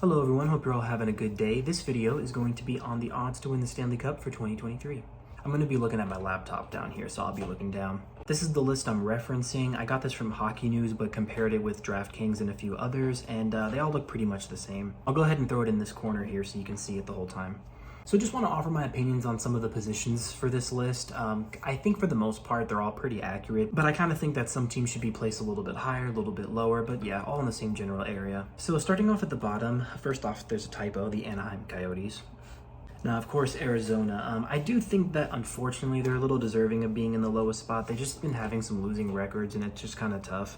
Hello everyone, hope you're all having a good day. This video is going to be on the odds to win the Stanley Cup for 2023. I'm going to be looking at my laptop down here, so I'll be looking down. This is the list I'm referencing. I got this from Hockey News, but compared it with DraftKings and a few others, and they all look pretty much the same. I'll go ahead and throw it in this corner here so you can see it the whole time. So just want to offer my opinions on some of the positions for this list. I think for the most part, they're all pretty accurate, but I kind of think that some teams should be placed a little bit higher, a little bit lower, but yeah, all in the same general area. So starting off at the bottom, first off, there's a typo, the Anaheim Coyotes. Now, of course, Arizona. I do think that, unfortunately, they're a little deserving of being in the lowest spot. They've just been having some losing records, and it's just kind of tough.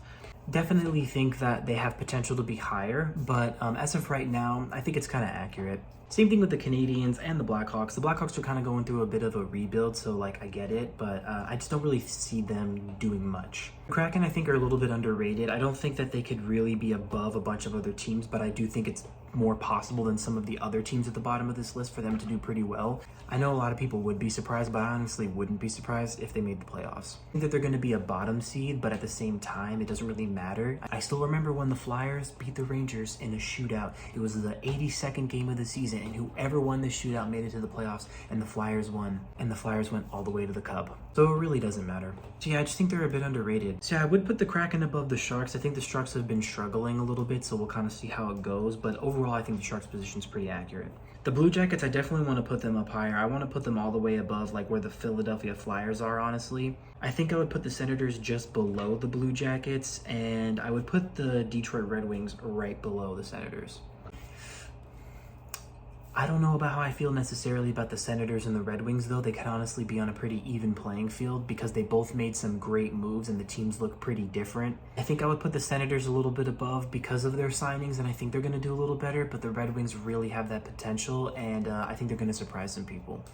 Definitely think that they have potential to be higher, but as of right now, I think it's kind of accurate. Same thing with the Canadiens and the Blackhawks. The Blackhawks are kind of going through a bit of a rebuild, so I get it, but I just don't really see them doing much. Kraken, I think, are a little bit underrated. I don't think that they could really be above a bunch of other teams, but I do think it's more possible than some of the other teams at the bottom of this list for them to do pretty well. I know a lot of people would be surprised, but I honestly wouldn't be surprised if they made the playoffs. I think that they're going to be a bottom seed, but at the same time, it doesn't really matter. I still remember when the Flyers beat the Rangers in a shootout. It was the 82nd game of the season, and whoever won the shootout made it to the playoffs, and the Flyers won, and the Flyers went all the way to the Cup. So it really doesn't matter. So yeah, I just think they're a bit underrated. So yeah, I would put the Kraken above the Sharks. I think the Sharks have been struggling a little bit, so we'll kind of see how it goes, but overall, I think the Sharks' position is pretty accurate. The Blue Jackets, I definitely want to put them up higher. I want to put them all the way above like where the Philadelphia Flyers are, honestly. I think I would put the Senators just below the Blue Jackets, and I would put the Detroit Red Wings right below the Senators. I don't know about how I feel necessarily about the Senators and the Red Wings, though. They could honestly be on a pretty even playing field because they both made some great moves and the teams look pretty different. I think I would put the Senators a little bit above because of their signings, and I think they're going to do a little better, but the Red Wings really have that potential, and I think they're going to surprise some people.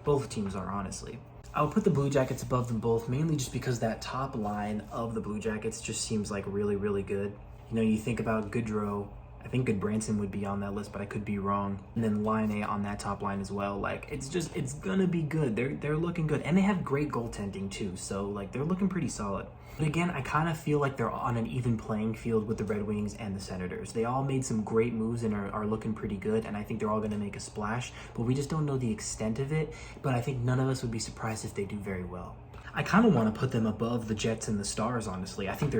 Both teams are, honestly. I would put the Blue Jackets above them both, mainly just because that top line of the Blue Jackets just seems like really, really good. You know, you think about Goodrow. I think Goodbranson would be on that list, but I could be wrong. And then Line on that top line as well. Like, it's gonna be good. They're looking good. And they have great goaltending too, so like they're looking pretty solid. But again, I kind of feel like they're on an even playing field with the Red Wings and the Senators. They all made some great moves and are looking pretty good, and I think they're all gonna make a splash, but we just don't know the extent of it. But I think none of us would be surprised if they do very well. I kind of want to put them above the Jets and the Stars, honestly. I think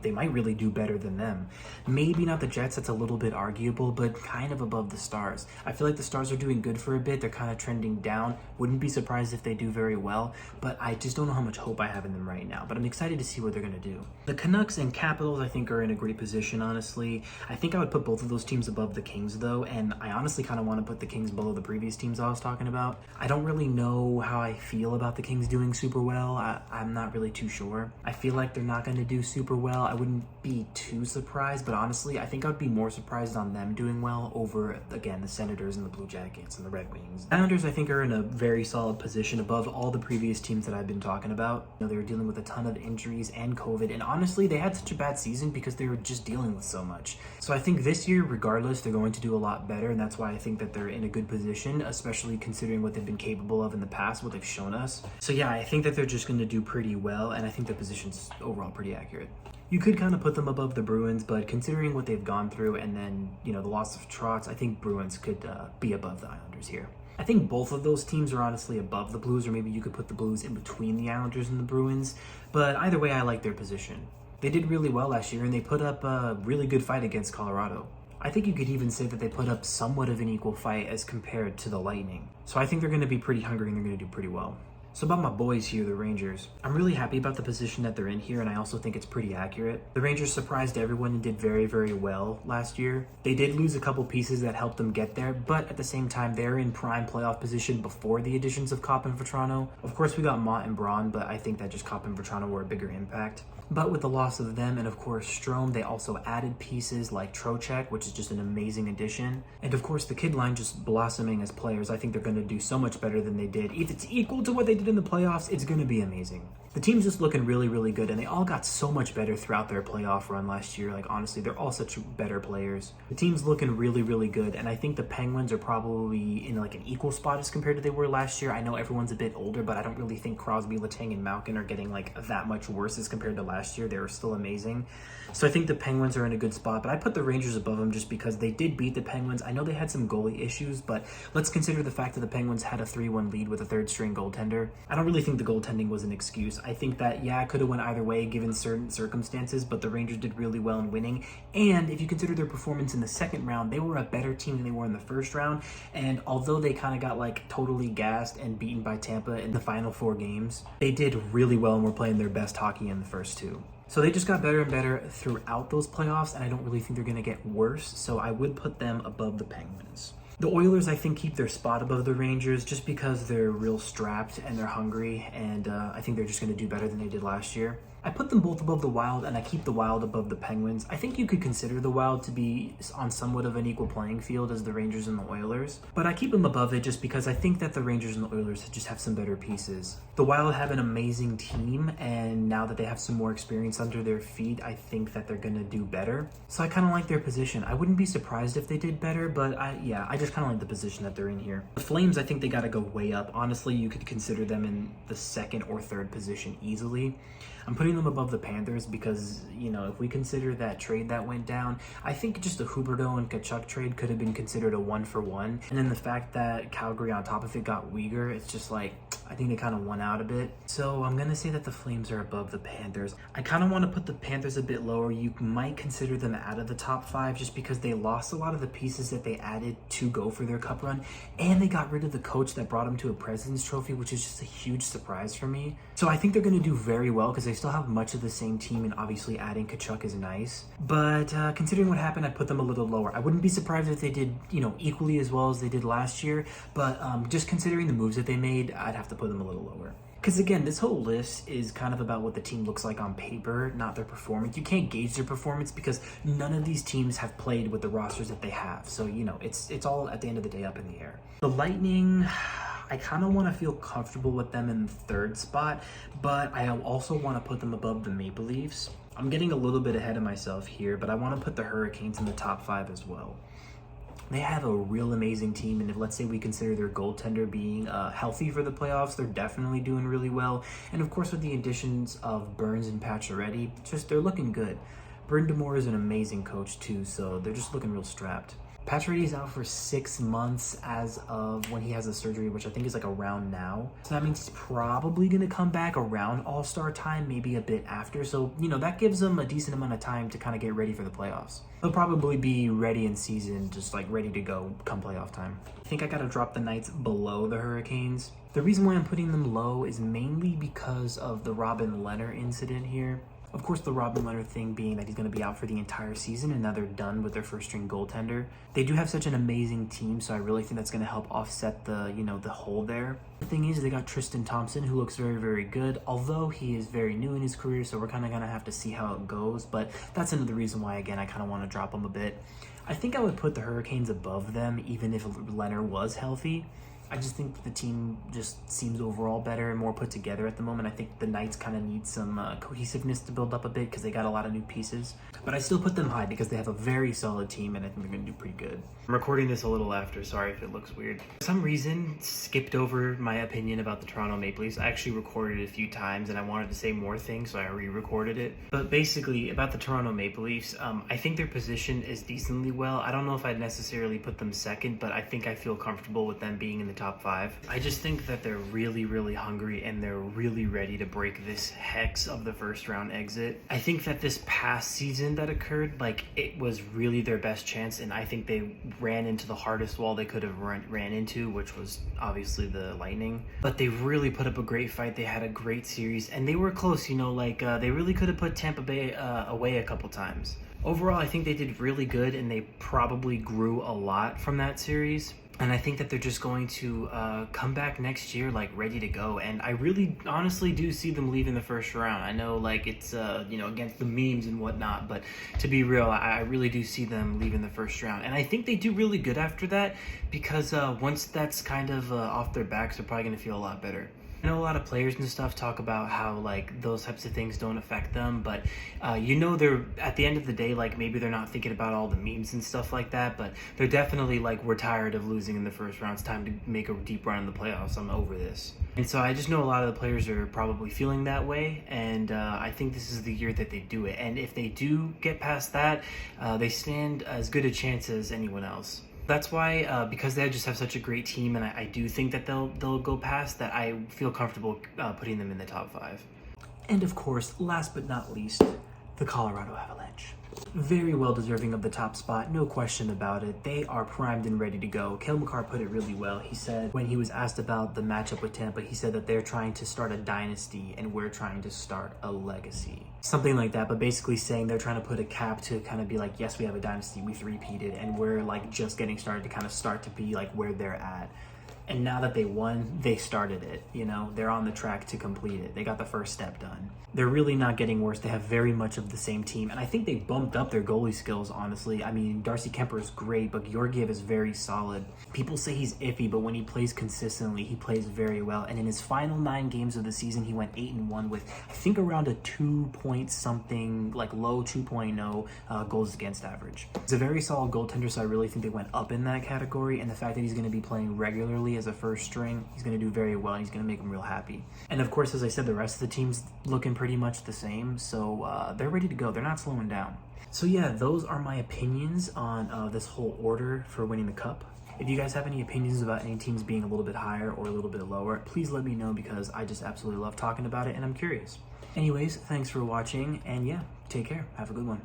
they might really do better than them. Maybe not the Jets, that's a little bit arguable, but kind of above the Stars. I feel like the Stars are doing good for a bit. They're kind of trending down. Wouldn't be surprised if they do very well, but I just don't know how much hope I have in them right now. But I'm excited to see what they're going to do. The Canucks and Capitals, I think, are in a great position, honestly. I think I would put both of those teams above the Kings, though, and I honestly kind of want to put the Kings below the previous teams I was talking about. I don't really know how I feel about the Kings doing super well. I'm not really too sure. I feel like they're not going to do super well. I wouldn't be too surprised, but honestly, I think I'd be more surprised on them doing well over, again, the Senators and the Blue Jackets and the Red Wings. The Islanders, I think, are in a very solid position above all the previous teams that I've been talking about. You know, they were dealing with a ton of injuries and COVID, and honestly, they had such a bad season because they were just dealing with so much. So I think this year, regardless, they're going to do a lot better, and that's why I think that they're in a good position, especially considering what they've been capable of in the past, what they've shown us. So yeah, I think that they're just going to do pretty well, and I think the position's overall pretty accurate. You could kind of put them above the Bruins, but considering what they've gone through and then, you know, the loss of Trotz, I think Bruins could be above the Islanders here. I think both of those teams are honestly above the Blues, or maybe you could put the Blues in between the Islanders and the Bruins, but either way, I like their position. They did really well last year, and they put up a really good fight against Colorado. I think you could even say that they put up somewhat of an equal fight as compared to the Lightning. So I think they're going to be pretty hungry and they're going to do pretty well. So about my boys here, the Rangers. I'm really happy about the position that they're in here, and I also think it's pretty accurate. The Rangers surprised everyone and did very, very well last year. They did lose a couple pieces that helped them get there, but at the same time, they're in prime playoff position before the additions of Kopp and Vetrano. Of course, we got Mott and Braun, but I think that just Kopp and Vetrano were a bigger impact. But with the loss of them and, of course, Strome, they also added pieces like Trocheck, which is just an amazing addition. And, of course, the kid line just blossoming as players. I think they're going to do so much better than they did. If it's equal to what they did in the playoffs, it's going to be amazing. The team's just looking really, really good, and they all got so much better throughout their playoff run last year. Like, honestly, they're all such better players. The team's looking really, really good, and I think the Penguins are probably in like an equal spot as compared to they were last year. I know everyone's a bit older, but I don't really think Crosby, Letang, and Malkin are getting like that much worse as compared to last year. They were still amazing. So I think the Penguins are in a good spot, but I put the Rangers above them just because they did beat the Penguins. I know they had some goalie issues, but let's consider the fact that the Penguins had a 3-1 lead with a third-string goaltender. I don't really think the goaltending was an excuse. I think that, yeah, it could have went either way given certain circumstances, but the Rangers did really well in winning. And if you consider their performance in the second round, they were a better team than they were in the first round. And although they kind of got like totally gassed and beaten by Tampa in the final 4 games, they did really well and were playing their best hockey in the first 2. So they just got better and better throughout those playoffs, and I don't really think they're going to get worse, so I would put them above the Penguins. The Oilers, I think, keep their spot above the Rangers just because they're real strapped and they're hungry, and I think they're just going to do better than they did last year. I put them both above the Wild, and I keep the Wild above the Penguins. I think you could consider the Wild to be on somewhat of an equal playing field as the Rangers and the Oilers, but I keep them above it just because I think that the Rangers and the Oilers just have some better pieces. The Wild have an amazing team, and now that they have some more experience under their feet, I think that they're going to do better. So I kind of like their position. I wouldn't be surprised if they did better, but I just kind of like the position that they're in here. The Flames, I think they got to go way up. Honestly, you could consider them in the second or third position easily. I'm putting them above the Panthers because, you know, if we consider that trade that went down, I think just the Huberdeau and Tkachuk trade could have been considered a 1-for-1. And then the fact that Calgary on top of it got Uyghur, it's just like, I think they kind of won out a bit. So I'm going to say that the Flames are above the Panthers. I kind of want to put the Panthers a bit lower. You might consider them out of the top 5 just because they lost a lot of the pieces that they added to go for their cup run. And they got rid of the coach that brought them to a President's Trophy, which is just a huge surprise for me. So I think they're going to do very well because they still have much of the same team, and obviously adding Tkachuk is nice. But considering what happened, I put them a little lower. I wouldn't be surprised if they did, you know, equally as well as they did last year, but just considering the moves that they made, I'd have to put them a little lower. Because again, this whole list is kind of about what the team looks like on paper, not their performance. You can't gauge their performance because none of these teams have played with the rosters that they have. So, you know, it's all at the end of the day up in the air. The Lightning, I kind of want to feel comfortable with them in the third spot, but I also want to put them above the Maple Leafs. I'm getting a little bit ahead of myself here, but I want to put the Hurricanes in the top 5 as well. They have a real amazing team, and if let's say we consider their goaltender being healthy for the playoffs, they're definitely doing really well. And of course, with the additions of Burns and Pacioretty, they're looking good. Brind'Amour is an amazing coach too, so they're just looking real strapped. Pacioretty is out for 6 months as of when he has the surgery, which I think is like around now. So that means he's probably going to come back around All-Star time, maybe a bit after. So, you know, that gives him a decent amount of time to kind of get ready for the playoffs. He'll probably be ready in season, just like ready to go come playoff time. I think I got to drop the Knights below the Hurricanes. The reason why I'm putting them low is mainly because of the Robin Lehner incident here. Of course, the Robin Lehner thing being that he's going to be out for the entire season, and now they're done with their first-string goaltender. They do have such an amazing team, so I really think that's going to help offset the, you know, the hole there. The thing is, they got Tristan Thompson, who looks very, very good, although he is very new in his career, so we're kind of going to have to see how it goes. But that's another reason why, again, I kind of want to drop them a bit. I think I would put the Hurricanes above them, even if Lehner was healthy. I just think the team just seems overall better and more put together at the moment. I think the Knights kind of need some cohesiveness to build up a bit because they got a lot of new pieces. But I still put them high because they have a very solid team, and I think they're going to do pretty good. I'm recording this a little after. Sorry if it looks weird. For some reason, skipped over my opinion about the Toronto Maple Leafs. I actually recorded it a few times, and I wanted to say more things, so I re-recorded it. But basically, about the Toronto Maple Leafs, I think their position is decently well. I don't know if I'd necessarily put them second, but I think I feel comfortable with them being in the top 5. I just think that they're really, really hungry, and they're really ready to break this hex of the first round exit. I think that this past season that occurred, like, it was really their best chance, and I think they ran into the hardest wall they could have ran into, which was obviously the Lightning. But they really put up a great fight. They had a great series, and they were close, you know, like they really could have put Tampa Bay away a couple times. Overall, I think they did really good, and they probably grew a lot from that series. And I think that they're just going to come back next year, like, ready to go. And I really honestly do see them leaving the first round. I know, like, it's, you know, against the memes and whatnot. But to be real, I really do see them leaving the first round. And I think they do really good after that because once that's kind of off their backs, they're probably going to feel a lot better. I know a lot of players and stuff talk about how like those types of things don't affect them, but they're at the end of the day, like maybe they're not thinking about all the memes and stuff like that, but they're definitely like, we're tired of losing in the first round. It's time to make a deep run in the playoffs. I'm over this. And so I just know a lot of the players are probably feeling that way, and I think this is the year that they do it. And if they do get past that, they stand as good a chance as anyone else. That's why, because they just have such a great team, and I do think that they'll go past that, I feel comfortable putting them in the top 5. And of course, last but not least, the Colorado Avalanche. Very well deserving of the top spot, no question about it. They are primed and ready to go. Cale Makar put it really well. He said, when he was asked about the matchup with Tampa, he said that they're trying to start a dynasty and we're trying to start a legacy. Something like that, but basically saying they're trying to put a cap to kind of be like, yes, we have a dynasty, we've repeated, and we're like just getting started to kind of start to be like where they're at. And now that they won, they started it, they're on the track to complete it. They got the first step done. They're really not getting worse. They have very much of the same team. And I think they bumped up their goalie skills, honestly. I mean, Darcy Kemper is great, but Georgiev is very solid. People say he's iffy, but when he plays consistently, he plays very well. And in his final 9 games of the season, he went 8-1 with, I think, around a 2-point-something, like low 2.0 goals against average. He's a very solid goaltender, so I really think they went up in that category. And the fact that he's going to be playing regularly as a first string, he's going to do very well, and he's going to make them real happy. And of course, as I said, the rest of the team's looking pretty much the same, so they're ready to go. They're not slowing down. So yeah, those are my opinions on this whole order for winning the cup. If you guys have any opinions about any teams being a little bit higher or a little bit lower, please let me know, because I just absolutely love talking about it and I'm curious. Anyways, thanks for watching, and yeah, take care. Have a good one.